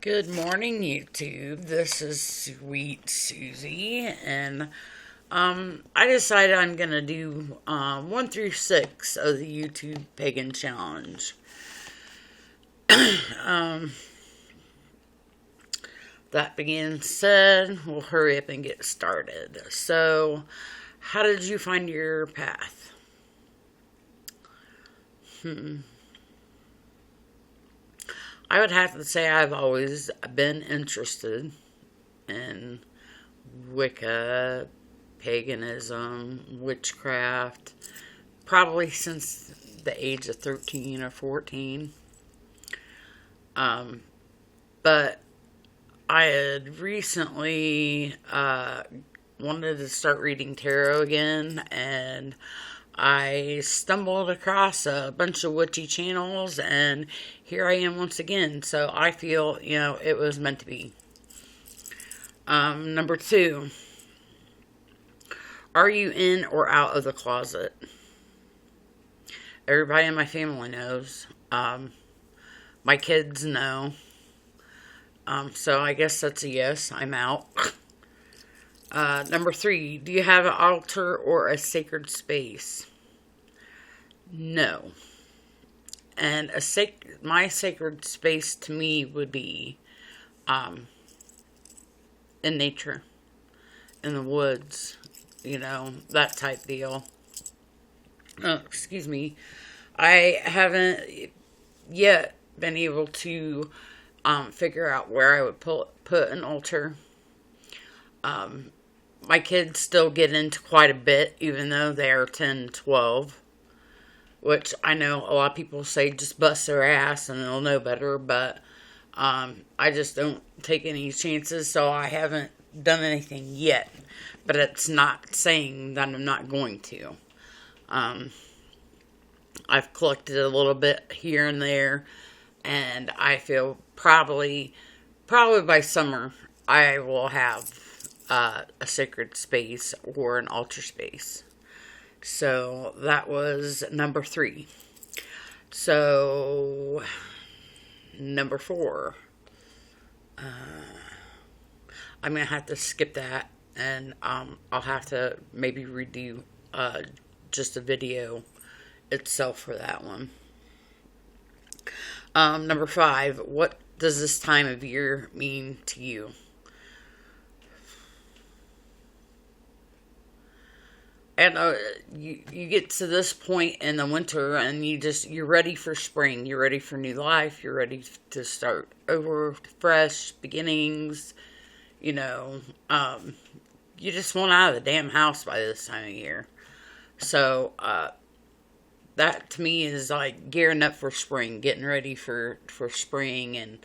Good morning, YouTube. This is Sweet Susie, and I decided I'm gonna do 1 through 6 of the YouTube Pagan Challenge. That being said, we'll hurry up and get started. So, how did you find your path? I would have to say I've always been interested in Wicca, paganism, witchcraft, probably since the age of 13 or 14. But I had recently wanted to start reading tarot again, and I stumbled across a bunch of witchy channels, and here I am once again. So I feel, it was meant to be. Number 2, are you in or out of the closet? Everybody in my family knows. My kids know. So I guess that's a yes. I'm out. Number 3, do you have an altar or a sacred space? No. And my sacred space to me would be in nature, in the woods, that type deal. Oh, excuse me. I haven't yet been able to figure out where I would put an altar. My kids still get into quite a bit, even though they are 10, 12. Which I know a lot of people say just bust their ass and they'll know better. But I just don't take any chances, so I haven't done anything yet. But it's not saying that I'm not going to. I've collected a little bit here and there. And I feel probably by summer, I will have a sacred space or an altar space. So that was number 3. So number 4, I'm gonna have to skip that, and I'll have to maybe redo just a video itself for that one. Number 5, what does this time of year mean to you? And you get to this point in the winter, and you're ready for spring. You're ready for new life. You're ready to start over, fresh beginnings. You just want out of the damn house by this time of year. So that to me is like gearing up for spring, getting ready for spring, and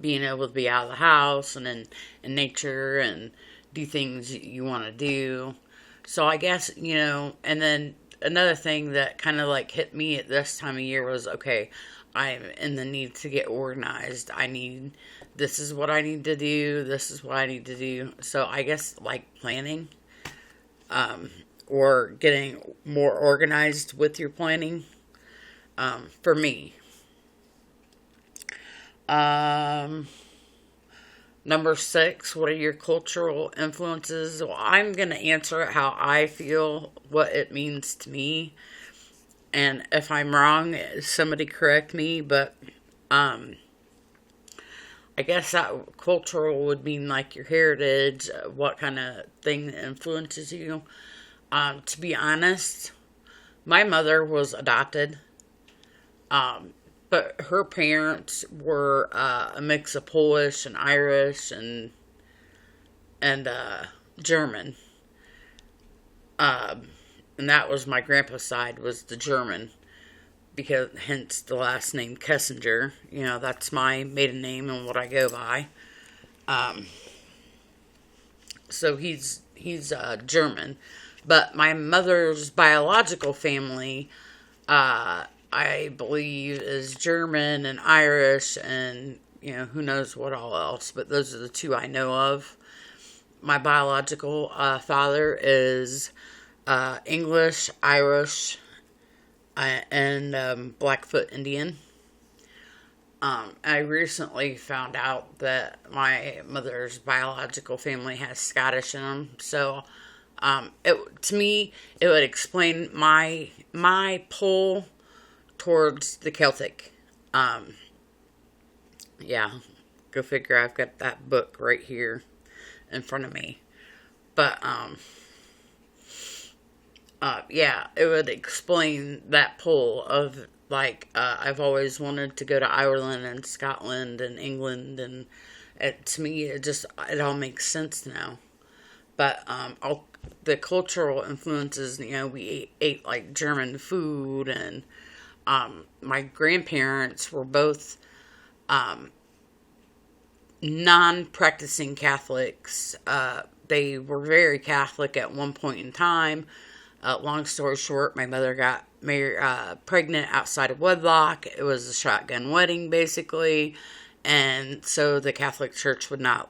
being able to be out of the house and in nature and do things you want to do. So I guess, and then another thing that kind of like hit me at this time of year was, okay, I'm in the need to get organized. This is what I need to do. This is what I need to do. So I guess like planning, or getting more organized with your planning, for me. Number 6, what are your cultural influences? Well, I'm going to answer it how I feel, what it means to me. And if I'm wrong, somebody correct me. But I guess that cultural would mean like your heritage, what kind of thing influences you. To be honest, my mother was adopted. But her parents were a mix of Polish and Irish and German. And that was my grandpa's side, was the German. Because hence the last name Kessinger. That's my maiden name and what I go by. So he's German. But my mother's biological family, I believe, is German and Irish and, who knows what all else. But those are the 2 I know of. My biological father is English, Irish, and Blackfoot Indian. I recently found out that my mother's biological family has Scottish in them. So, to me, it would explain my pull towards the Celtic. Um, yeah, go figure. I've got that book right here in front of me. But yeah, it would explain that pull of like I've always wanted to go to Ireland and Scotland and England, and to me it all makes sense now. But all the cultural influences, we ate like German food, and my grandparents were both non-practicing Catholics. They were very Catholic at one point in time. Long story short, my mother got married, pregnant outside of wedlock. It was a shotgun wedding, basically, and so the Catholic Church would not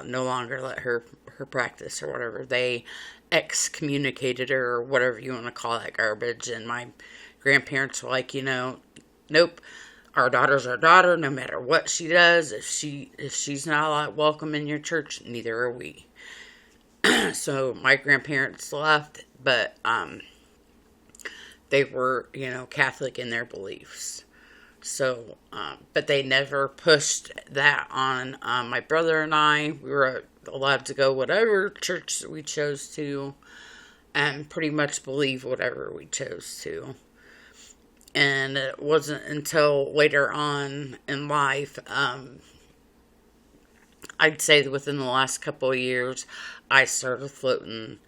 no longer let her practice or whatever. They excommunicated her or whatever you want to call that garbage. And my grandparents were like, nope. Our daughter's our daughter, no matter what she does. If she's not welcome in your church, neither are we. So my grandparents left, but they were, Catholic in their beliefs. So, but they never pushed that on my brother and I. We were allowed to go whatever church we chose to, and pretty much believe whatever we chose to. And it wasn't until later on in life, I'd say within the last couple of years, I started floating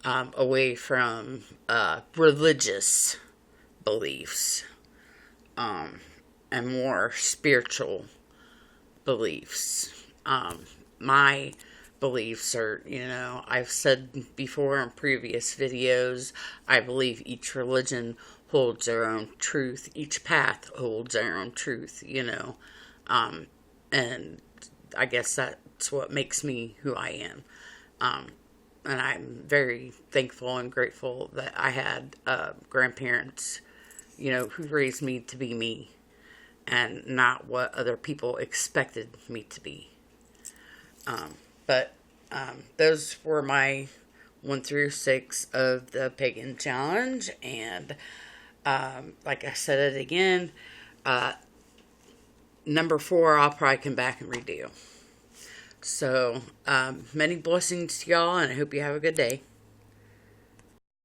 away from religious beliefs and more spiritual beliefs. My beliefs are, I've said before in previous videos, I believe each religion holds their own truth. Each path holds their own truth, and I guess that's what makes me who I am. And I'm very thankful and grateful that I had grandparents, who raised me to be me and not what other people expected me to be. But those were my 1 through 6 of the Pagan Challenge. And like I said it again, number 4 I'll probably come back and redo. So, many blessings to y'all, and I hope you have a good day.